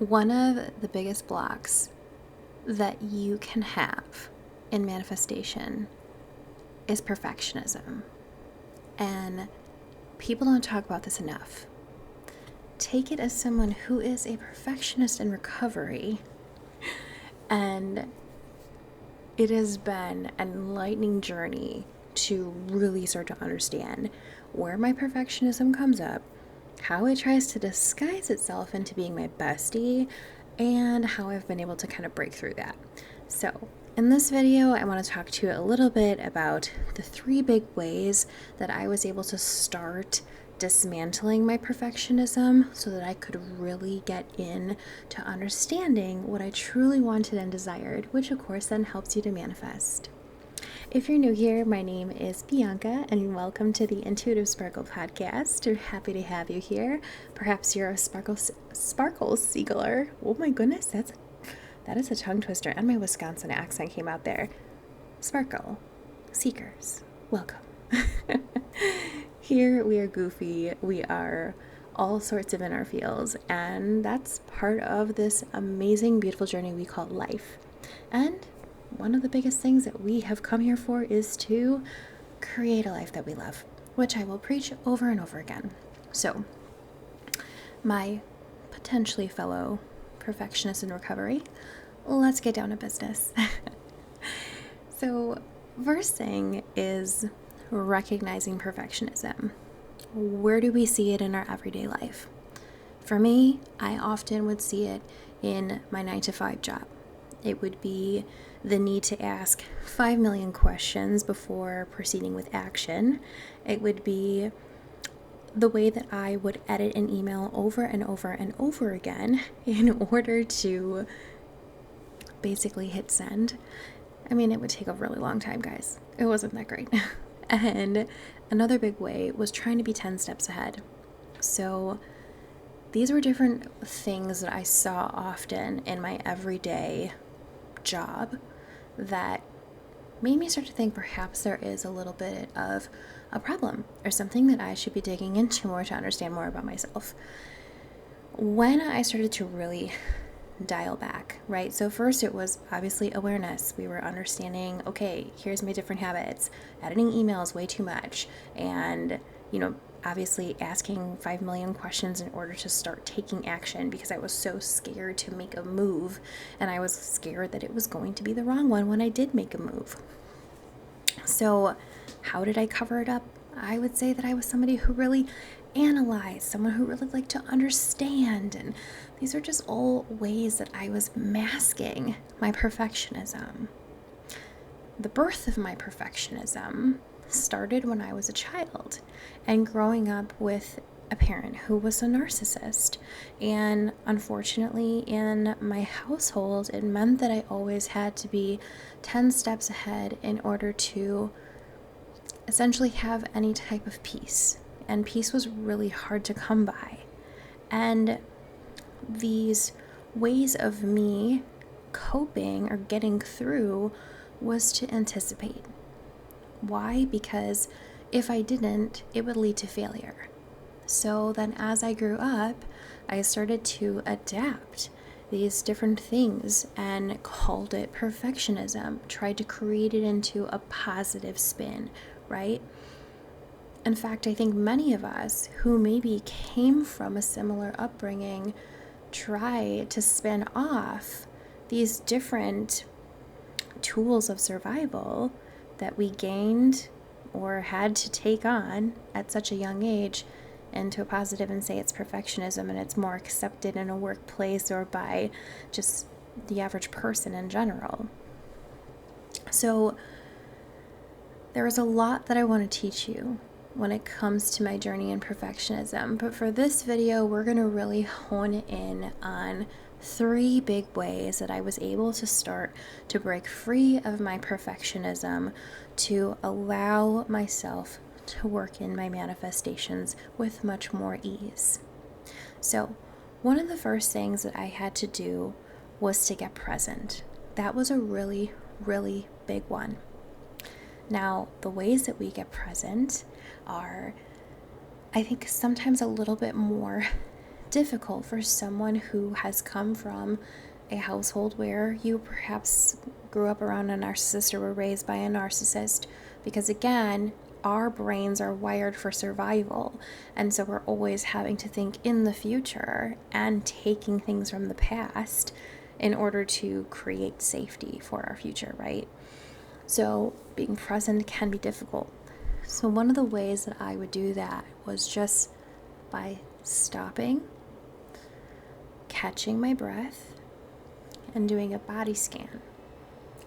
One of the biggest blocks that you can have in manifestation is perfectionism. And people don't talk about this enough. Take it as someone who is a perfectionist in recovery, and it has been an enlightening journey to really start to understand where my perfectionism comes up, how it tries to disguise itself into being my bestie, and how I've been able to kind of break through that. So, in this video, I want to talk to you a little bit about the 3 big ways that I was able to start dismantling my perfectionism so that I could really get in to understanding what I truly wanted and desired, which of course then helps you to manifest. If you're new here, my name is Bianca, and welcome to the Intuitive Sparkle podcast. We're happy to have you here. Perhaps you're a sparkle seeker. Oh my goodness, that is a tongue twister, and my Wisconsin accent came out there. Sparkle seekers, welcome. Here we are goofy. We are all sorts of in our fields, and that's part of this amazing, beautiful journey we call life. And one of the biggest things that we have come here for is to create a life that we love, which I will preach over and over again. So, my potentially fellow perfectionist in recovery, let's get down to business. So, first thing is recognizing perfectionism. Where do we see it in our everyday life? For me, I often would see it in my 9-to-5 job. It would be the need to ask 5 million questions before proceeding with action. It would be the way that I would edit an email over and over and over again in order to basically hit send. I mean, it would take a really long time, guys. It wasn't that great. And another big way was trying to be 10 steps ahead. So these were different things that I saw often in my everyday job that made me start to think perhaps there is a little bit of a problem or something that I should be digging into more to understand more about myself. When I started to really dial back, right? So first it was obviously awareness. We were understanding, okay, here's my different habits. Editing emails way too much. And, obviously asking 5 million questions in order to start taking action because I was so scared to make a move. And I was scared that it was going to be the wrong one when I did make a move. So how did I cover it up? I would say that I was somebody who really analyzed, someone who really liked to understand. And these are just all ways that I was masking my perfectionism. The birth of my perfectionism started when I was a child and growing up with a parent who was a narcissist. And unfortunately, in my household, it meant that I always had to be 10 steps ahead in order to essentially have any type of peace. And peace was really hard to come by. And these ways of me coping or getting through was to anticipate. Why? Because if I didn't, it would lead to failure. So then as I grew up, I started to adapt these different things and called it perfectionism, tried to create it into a positive spin, right? In fact, I think many of us who maybe came from a similar upbringing try to spin off these different tools of survival that we gained or had to take on at such a young age into a positive and say it's perfectionism and it's more accepted in a workplace or by just the average person in general. So there is a lot that I want to teach you when it comes to my journey in perfectionism. But for this video, we're going to really hone in on 3 big ways that I was able to start to break free of my perfectionism to allow myself to work in my manifestations with much more ease. So, one of the first things that I had to do was to get present. That was a really, really big one. Now, the ways that we get present are, I think, sometimes a little bit more difficult for someone who has come from a household where you perhaps grew up around a narcissist or were raised by a narcissist, because again, our brains are wired for survival, and so we're always having to think in the future and taking things from the past in order to create safety for our future, right? So being present can be difficult. So one of the ways that I would do that was just by stopping, catching my breath, and doing a body scan.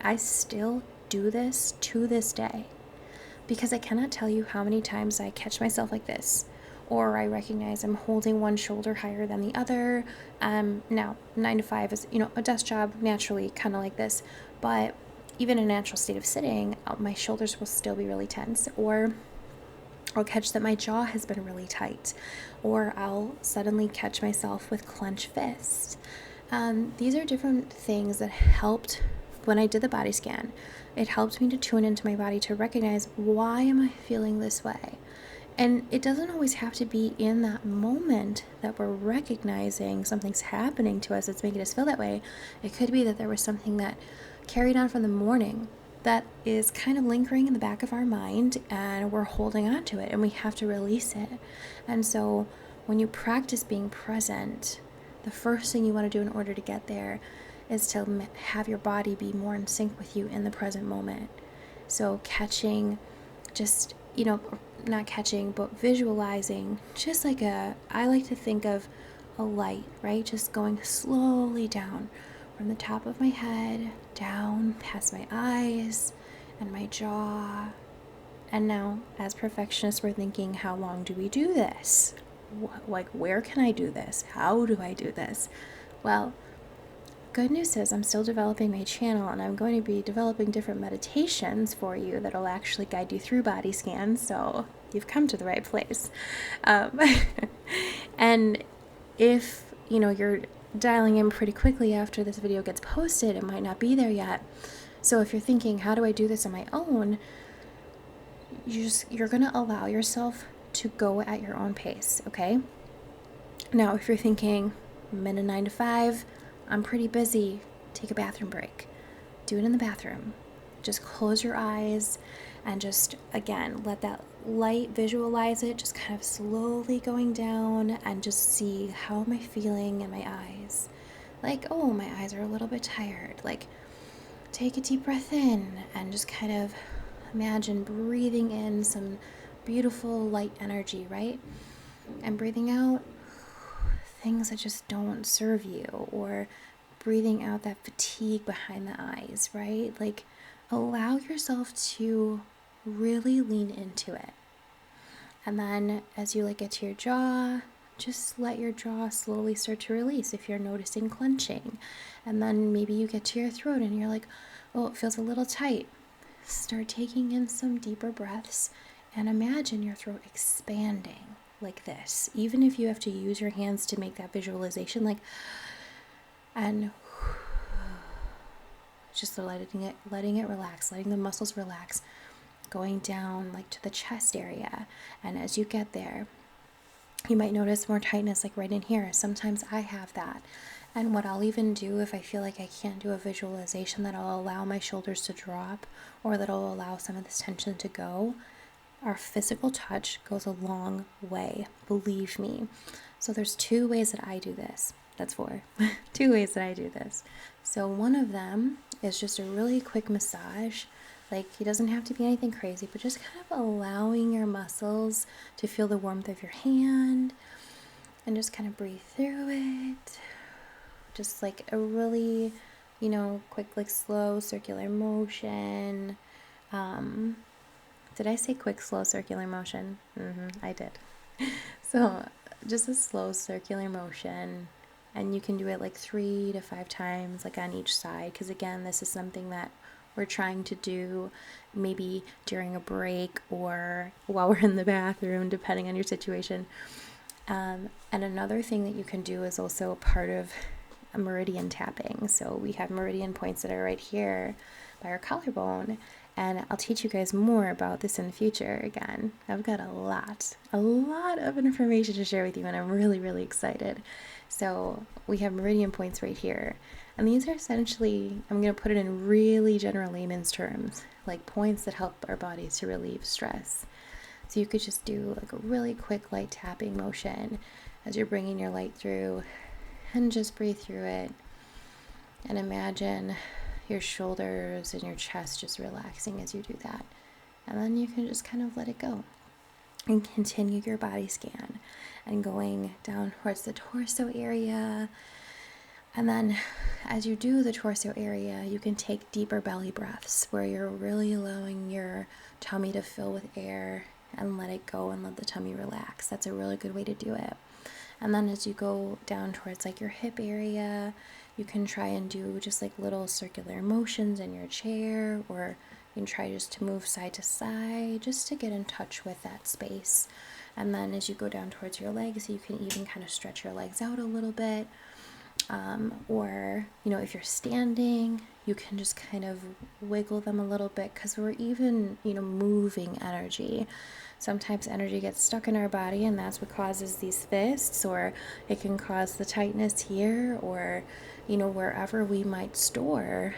I still do this to this day because I cannot tell you how many times I catch myself like this, or I recognize I'm holding one shoulder higher than the other. Now, 9 to 5 is, a desk job, naturally kind of like this, but even in a natural state of sitting, my shoulders will still be really tense, or I'll catch that my jaw has been really tight, or I'll suddenly catch myself with clenched fists. These are different things that helped when I did the body scan. It helped me to tune into my body to recognize, why am I feeling this way? And it doesn't always have to be in that moment that we're recognizing something's happening to us that's making us feel that way. It could be that there was something that carried on from the morning that is kind of lingering in the back of our mind, and we're holding on to it and we have to release it. And so when you practice being present, the first thing you want to do in order to get there is to have your body be more in sync with you in the present moment. So catching, just, not catching, but visualizing, just like I like to think of a light, right? Just going slowly down from the top of my head, down past my eyes and my jaw. And now, as perfectionists, we're thinking, how long do we do this? Where can I do this? How do I do this? Well, good news is I'm still developing my channel, and I'm going to be developing different meditations for you that'll actually guide you through body scans, so you've come to the right place. And if, you're dialing in pretty quickly after this video gets posted, it might not be there yet. So if you're thinking, how do I do this on my own? You're going to allow yourself to go at your own pace, okay? Now, if you're thinking, I'm in a 9 to 5, I'm pretty busy, take a bathroom break. Do it in the bathroom. Just close your eyes and just, again, let that light, visualize it, just kind of slowly going down, and just see, how am I feeling in my eyes? Like, oh, my eyes are a little bit tired. Like, take a deep breath in and just kind of imagine breathing in some beautiful light energy, right? And breathing out things that just don't serve you, or breathing out that fatigue behind the eyes, right? Like, allow yourself to really lean into it. And then as you get to your jaw, just let your jaw slowly start to release if you're noticing clenching. And then maybe you get to your throat and you're like, oh, it feels a little tight. Start taking in some deeper breaths and imagine your throat expanding like this. Even if you have to use your hands to make that visualization, and just letting it relax, letting the muscles relax, going down to the chest area. And as you get there, you might notice more tightness right in here. Sometimes I have that. And what I'll even do, if I feel like I can't do a visualization that'll allow my shoulders to drop, or that'll allow some of this tension to go, our physical touch goes a long way, believe me. So there's 2 ways that I do this. That's 4. 2 ways that I do this. So one of them is just a really quick massage. It doesn't have to be anything crazy, but just kind of allowing your muscles to feel the warmth of your hand, and just kind of breathe through it. Just a really, quick, slow circular motion. Did I say quick, slow circular motion? I did. So just a slow circular motion, and you can do it 3 to 5 times on each side, because again, this is something that we're trying to do maybe during a break or while we're in the bathroom, depending on your situation. And another thing that you can do is also a part of a meridian tapping. So we have meridian points that are right here by our collarbone, And I'll teach you guys more about this in the future again. I've got a lot of information to share with you, and I'm really, really excited. So we have meridian points right here. And these are essentially, I'm going to put it in really general layman's terms, like points that help our bodies to relieve stress. So you could just do like a really quick light tapping motion as you're bringing your light through, and just breathe through it. And imagine your shoulders and your chest just relaxing as you do that. And then you can just kind of let it go and continue your body scan and going down towards the torso area. And then as you do the torso area, you can take deeper belly breaths where you're really allowing your tummy to fill with air and let it go and let the tummy relax. That's a really good way to do it. And then as you go down towards like your hip area, you can try and do just like little circular motions in your chair, or you can try just to move side to side just to get in touch with that space. And then as you go down towards your legs, you can even kind of stretch your legs out a little bit. Or, if you're standing, you can just kind of wiggle them a little bit, because we're even, moving energy. Sometimes energy gets stuck in our body, and that's what causes these fists, or it can cause the tightness here, or, wherever we might store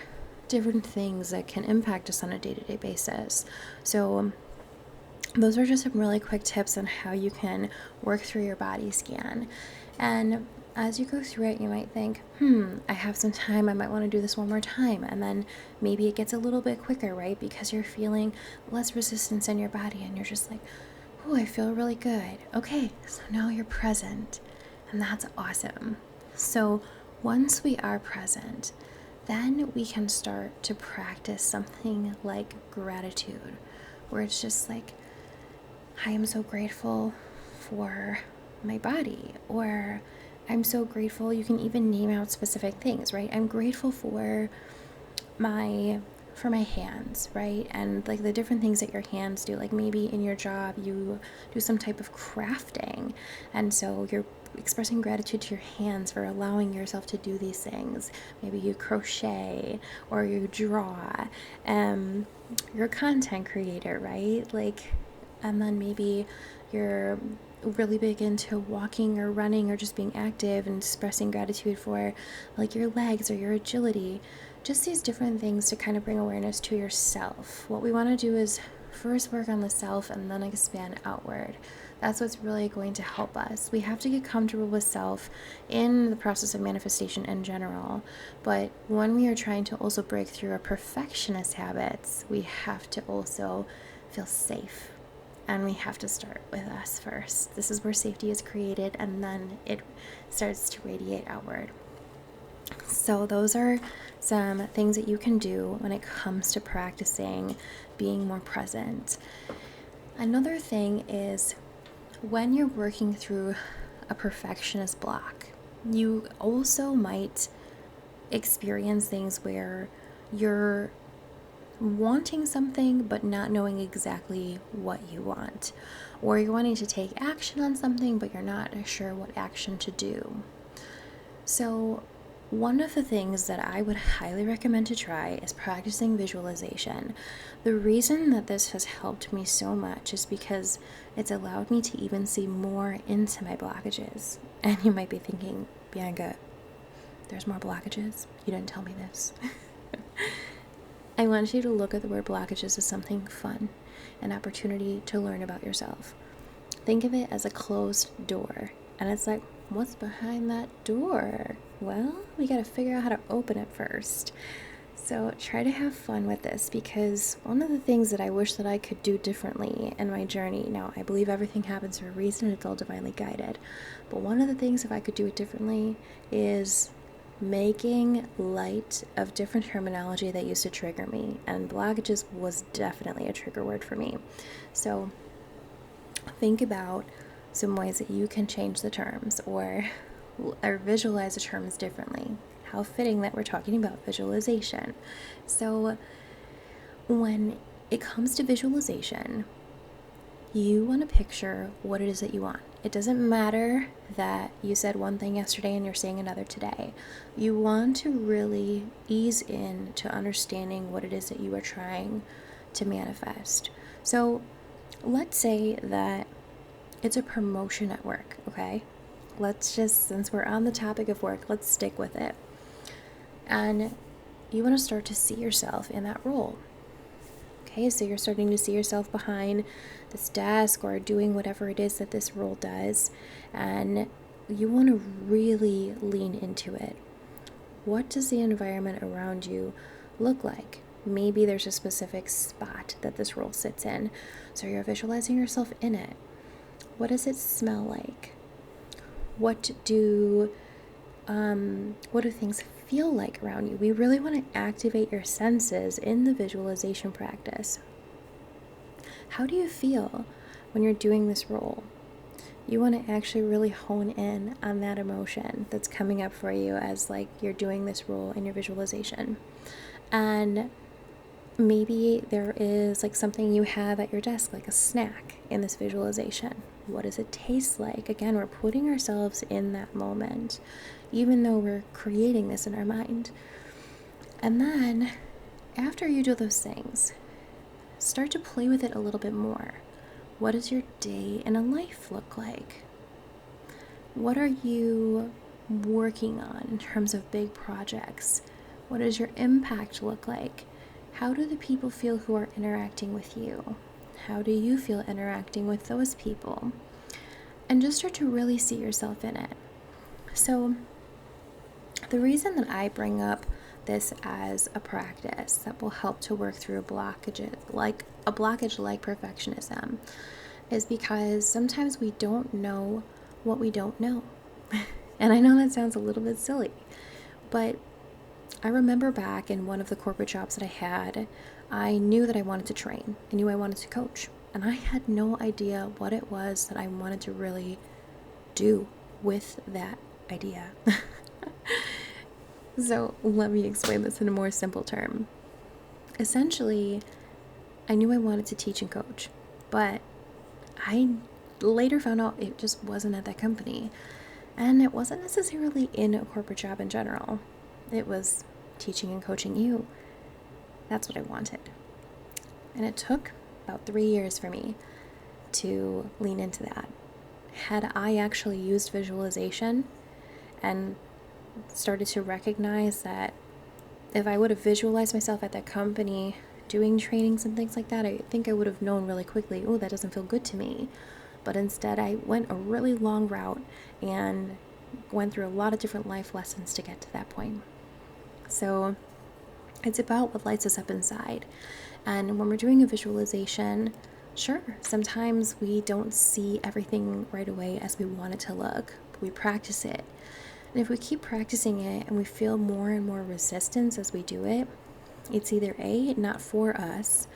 different things that can impact us on a day-to-day basis. So those are just some really quick tips on how you can work through your body scan. And as you go through it, you might think, I have some time, I might want to do this one more time. And then maybe it gets a little bit quicker, right? Because you're feeling less resistance in your body, and you're just like, oh, I feel really good. Okay, so now you're present, and that's awesome. So once we are present, then we can start to practice something like gratitude, where it's just like, I am so grateful for my body, or I'm so grateful. You can even name out specific things, right? I'm grateful for my hands, right? And like the different things that your hands do, like maybe in your job you do some type of crafting, and so you're expressing gratitude to your hands for allowing yourself to do these things. Maybe you crochet or you draw. You're a content creator, right? Like, and then maybe you're really big into walking or running or just being active, and expressing gratitude for like your legs or your agility. Just these different things to kind of bring awareness to yourself. What we want to do is first work on the self and then expand outward. That's what's really going to help us. We have to get comfortable with self in the process of manifestation in general, but when we are trying to also break through our perfectionist habits, we have to also feel safe. And we have to start with us first. This is where safety is created, and then it starts to radiate outward. So those are some things that you can do when it comes to practicing being more present. Another thing is when you're working through a perfectionist block, you also might experience things where you're wanting something but not knowing exactly what you want, or you're wanting to take action on something but you're not sure what action to do. So one of the things that I would highly recommend to try is practicing visualization. The reason that this has helped me so much is because it's allowed me to even see more into my blockages. And you might be thinking, Bianca, there's more blockages? You didn't tell me this. I want you to look at the word blockages as something fun, an opportunity to learn about yourself. Think of it as a closed door, and it's like, what's behind that door? Well, we got to figure out how to open it first. So try to have fun with this, because one of the things that I wish that I could do differently in my journey, now I believe everything happens for a reason, it's all divinely guided, but one of the things, if I could do it differently, is making light of different terminology that used to trigger me, and blockages was definitely a trigger word for me. So think about some ways that you can change the terms or visualize the terms differently. How fitting that we're talking about visualization. So when it comes to visualization, you want to picture what it is that you want. It doesn't matter that you said one thing yesterday and you're saying another today. You want to really ease in to understanding what it is that you are trying to manifest. So let's say that it's a promotion at work, okay? Let's just, since we're on the topic of work, let's stick with it. And you want to start to see yourself in that role. Okay, so you're starting to see yourself behind this desk or doing whatever it is that this role does, and you want to really lean into it. What does the environment around you look like? Maybe there's a specific spot that this role sits in, so you're visualizing yourself in it. What does it smell like? What do things feel like around you? We really want to activate your senses in the visualization practice. How do you feel when you're doing this role? You want to actually really hone in on that emotion that's coming up for you as like you're doing this role in your visualization. And maybe there is like something you have at your desk, like a snack in this visualization. What does it taste like? Again, we're putting ourselves in that moment, even though we're creating this in our mind. And then after you do those things, start to play with it a little bit more. What does your day in a life look like? What are you working on in terms of big projects? What does your impact look like? How do the people feel who are interacting with you? How do you feel interacting with those people? And just start to really see yourself in it. So the reason that I bring up this as a practice that will help to work through a blockage like perfectionism is because sometimes we don't know what we don't know. And I know that sounds a little bit silly, but I remember back in one of the corporate jobs that I had, I knew that I wanted to train. I knew I wanted to coach. And I had no idea what it was that I wanted to really do with that idea. So let me explain this in a more simple term. Essentially, I knew I wanted to teach and coach, but I later found out it just wasn't at that company. And it wasn't necessarily in a corporate job in general. It was teaching and coaching you. That's what I wanted. And it took about 3 years for me to lean into that. Had I actually used visualization and started to recognize that if I would have visualized myself at that company doing trainings and things like that, I think I would have known really quickly, oh, that doesn't feel good to me. But instead, I went a really long route and went through a lot of different life lessons to get to that point. So it's about what lights us up inside. And when we're doing a visualization, sure, sometimes we don't see everything right away as we want it to look, but we practice it. And if we keep practicing it and we feel more and more resistance as we do it, it's either A, not for us,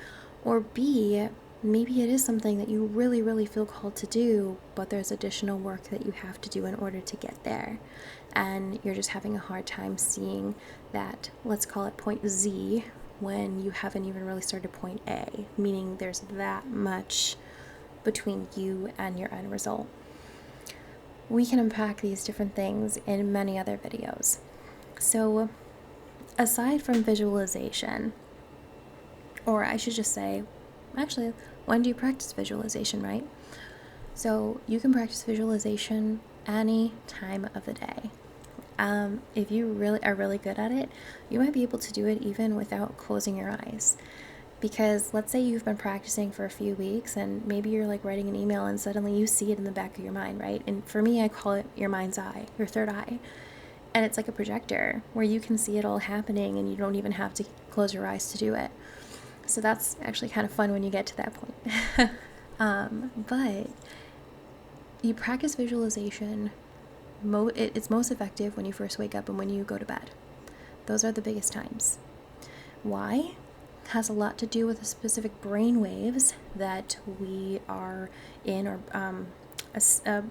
or B, maybe it is something that you really, really feel called to do, but there's additional work that you have to do in order to get there. And you're just having a hard time seeing that, let's call it point Z, when you haven't even really started point A, meaning there's that much between you and your end result. We can unpack these different things in many other videos. So aside from visualization, or I should just say, actually, when do you practice visualization, right? So you can practice visualization any time of the day. If you really are really good at it, you might be able to do it even without closing your eyes. Because let's say you've been practicing for a few weeks and maybe you're like writing an email and suddenly you see it in the back of your mind, right? And for me, I call it your mind's eye, your third eye. And it's like a projector where you can see it all happening and you don't even have to close your eyes to do it. So that's actually kind of fun when you get to that point. But you practice visualization. It's most effective when you first wake up and when you go to bed. Those are the biggest times. Why? It has a lot to do with the specific brain waves that we are in, or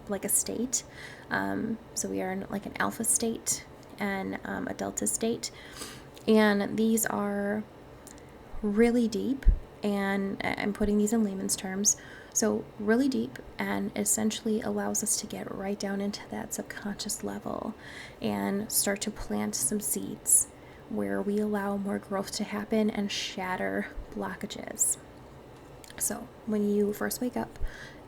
like a state. So we are in like an alpha state and a delta state. And these are really deep, and I'm putting these in layman's terms. So really deep, and essentially allows us to get right down into that subconscious level and start to plant some seeds. where we allow more growth to happen and shatter blockages. So when you first wake up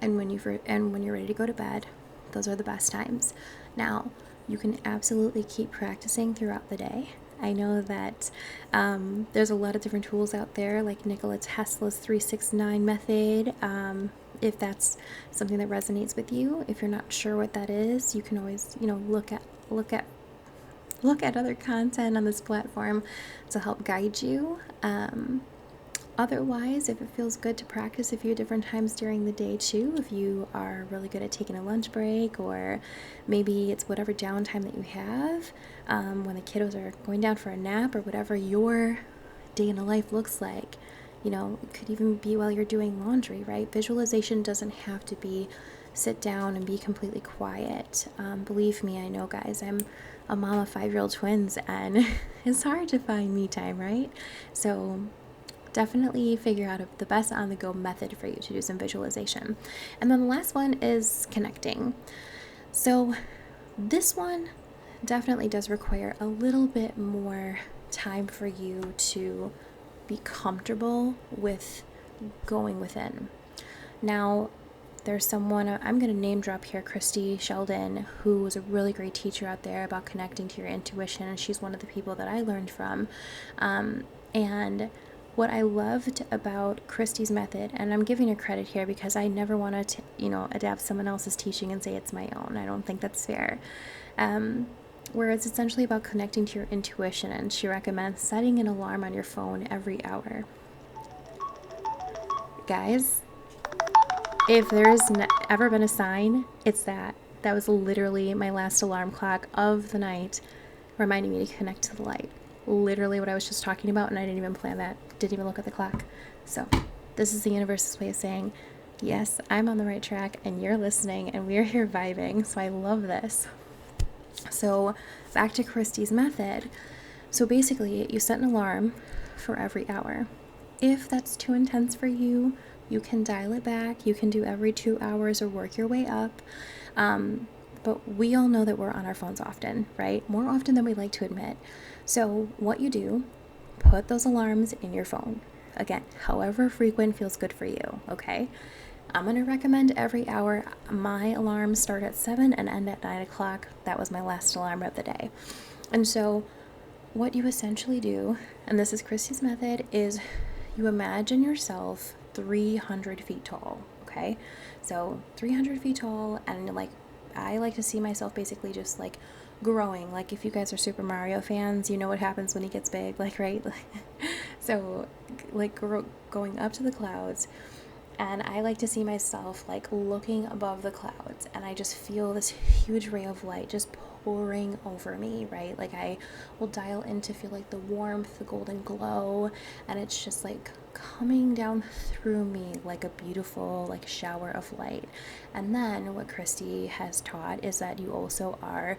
and when you're ready to go to bed, those are the best times. Now, you can absolutely keep practicing throughout the day. I know that there's a lot of different tools out there, like Nikola Tesla's 369 method. If that's something that resonates with you, if you're not sure what that is, you can always, look at other content on this platform to help guide you. Otherwise, if it feels good to practice a few different times during the day too, if you are really good at taking a lunch break, or maybe it's whatever downtime that you have, when the kiddos are going down for a nap, or whatever your day in a life looks like. It could even be while you're doing laundry, right? Visualization doesn't have to be sit down and be completely quiet. Believe me, I know, guys, I'm a mom of 5-year-old twins, and it's hard to find me time, right? So definitely figure out the best on-the-go method for you to do some visualization. And then the last one is connecting. So this one definitely does require a little bit more time for you to be comfortable with going within. Now, there's someone, I'm going to name drop here, Christy Sheldon, who is a really great teacher out there about connecting to your intuition, and she's one of the people that I learned from. And what I loved about Christy's method, and I'm giving her credit here because I never want to, adapt someone else's teaching and say it's my own. I don't think that's fair. Where it's essentially about connecting to your intuition, and she recommends setting an alarm on your phone every hour. Guys, if there's ever been a sign, it's that. That was literally my last alarm clock of the night, reminding me to connect to the light. Literally what I was just talking about, and I didn't even plan that. Didn't even look at the clock. So this is the universe's way of saying, yes, I'm on the right track, and you're listening, and we're here vibing. So I love this. So back to Christy's method. So basically, you set an alarm for every hour. If that's too intense for you, you can dial it back. You can do every 2 hours or work your way up. But we all know that we're on our phones often, right? More often than we like to admit. So what you do, put those alarms in your phone. Again, however frequent feels good for you, okay? I'm going to recommend every hour. My alarms start at 7 and end at 9 o'clock. That was my last alarm of the day. And so what you essentially do, and this is Christy's method, is you imagine yourself 300 feet tall, okay? So 300 feet tall, and I like to see myself basically just growing. Like if you guys are Super Mario fans, you know what happens when he gets big, right? So going up to the clouds. And I like to see myself looking above the clouds, and I just feel this huge ray of light just pouring over me, right? I will dial in to feel the warmth, the golden glow, and it's just coming down through me like a beautiful shower of light. And then what Christy has taught is that you also are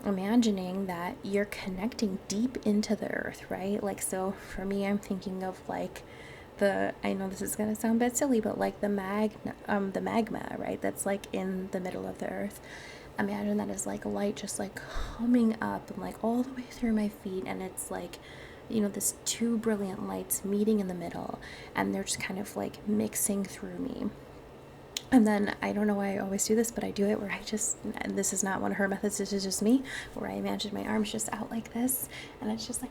imagining that you're connecting deep into the earth, right? So for me, I'm thinking of I know this is going to sound a bit silly, but the magma, right? That's in the middle of the earth. Imagine that as light just coming up and all the way through my feet, and it's this two brilliant lights meeting in the middle, and they're just kind of mixing through me. And then, I don't know why I always do this, but I do it where and this is not one of her methods, this is just me, where I imagine my arms just out like this, and it's just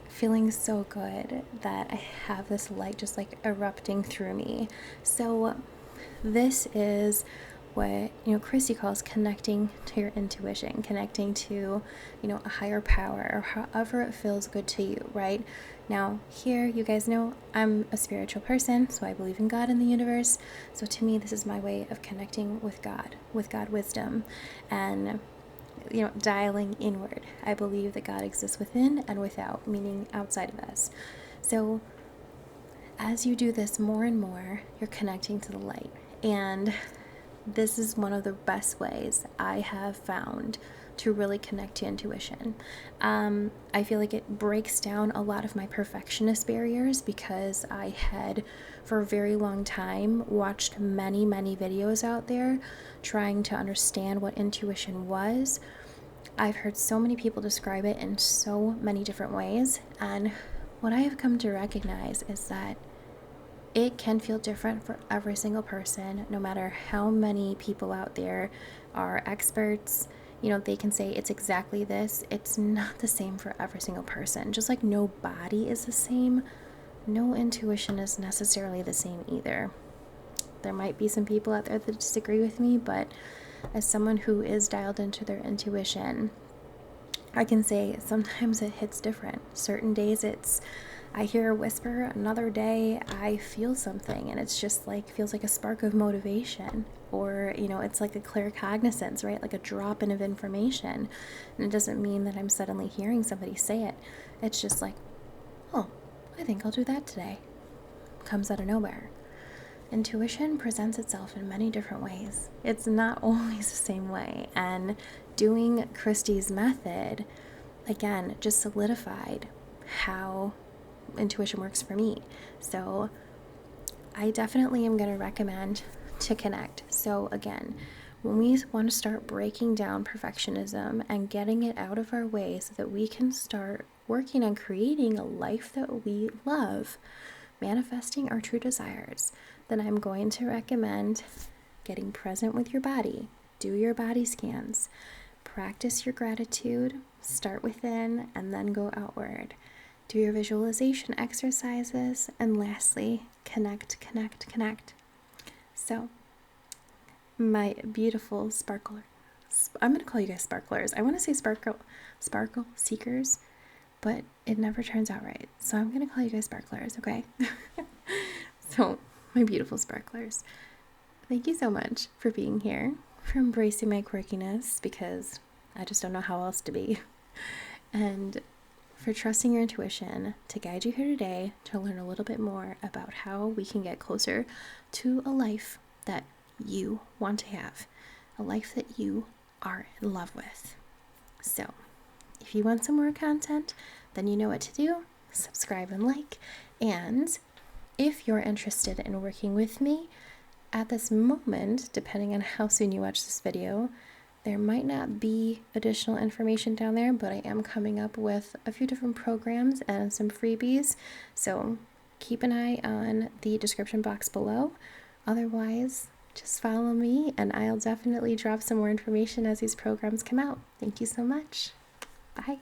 feeling so good that I have this light just erupting through me. So this is what Christy calls connecting to your intuition, connecting to a higher power, or however it feels good to you, right? Now here, you guys know I'm a spiritual person, so I believe in God and the universe. So to me, this is my way of connecting with God wisdom, and dialing inward. I believe that God exists within and without, meaning outside of us. So as you do this more and more, you're connecting to the light. And this is one of the best ways I have found to really connect to intuition. I feel like it breaks down a lot of my perfectionist barriers, because I had, for a very long time, watched many videos out there trying to understand what intuition was. I've heard so many people describe it in so many different ways, and what I have come to recognize is that it can feel different for every single person, no matter how many people out there are experts. They can say it's exactly this. It's not the same for every single person. Just like no body is the same, no intuition is necessarily the same either. There might be some people out there that disagree with me, but as someone who is dialed into their intuition, I can say sometimes it hits different. Certain days I hear a whisper, another day I feel something and it's just like feels like a spark of motivation, or it's like a clear cognizance, right? Like a drop in of information. And it doesn't mean that I'm suddenly hearing somebody say it. It's just like, "Oh, I think I'll do that today." Comes out of nowhere. Intuition presents itself in many different ways. It's not always the same way. And doing Christy's method, again, just solidified how intuition works for me. So I definitely am going to recommend to connect. So again, when we want to start breaking down perfectionism and getting it out of our way so that we can start working on creating a life that we love, manifesting our true desires, then I'm going to recommend getting present with your body. Do your body scans. Practice your gratitude. Start within and then go outward. Do your visualization exercises. And lastly, connect, connect, connect. So, my beautiful sparkler. I'm going to call you guys sparklers. I want to say sparkle seekers, but it never turns out right. So I'm going to call you guys sparklers, okay? So, my beautiful sparklers, thank you so much for being here, for embracing my quirkiness, because I just don't know how else to be, and for trusting your intuition to guide you here today to learn a little bit more about how we can get closer to a life that you want to have, a life that you are in love with. So, if you want some more content, then you know what to do. Subscribe and like. And if you're interested in working with me at this moment, depending on how soon you watch this video, there might not be additional information down there, but I am coming up with a few different programs and some freebies. So keep an eye on the description box below. Otherwise, just follow me and I'll definitely drop some more information as these programs come out. Thank you so much. Bye.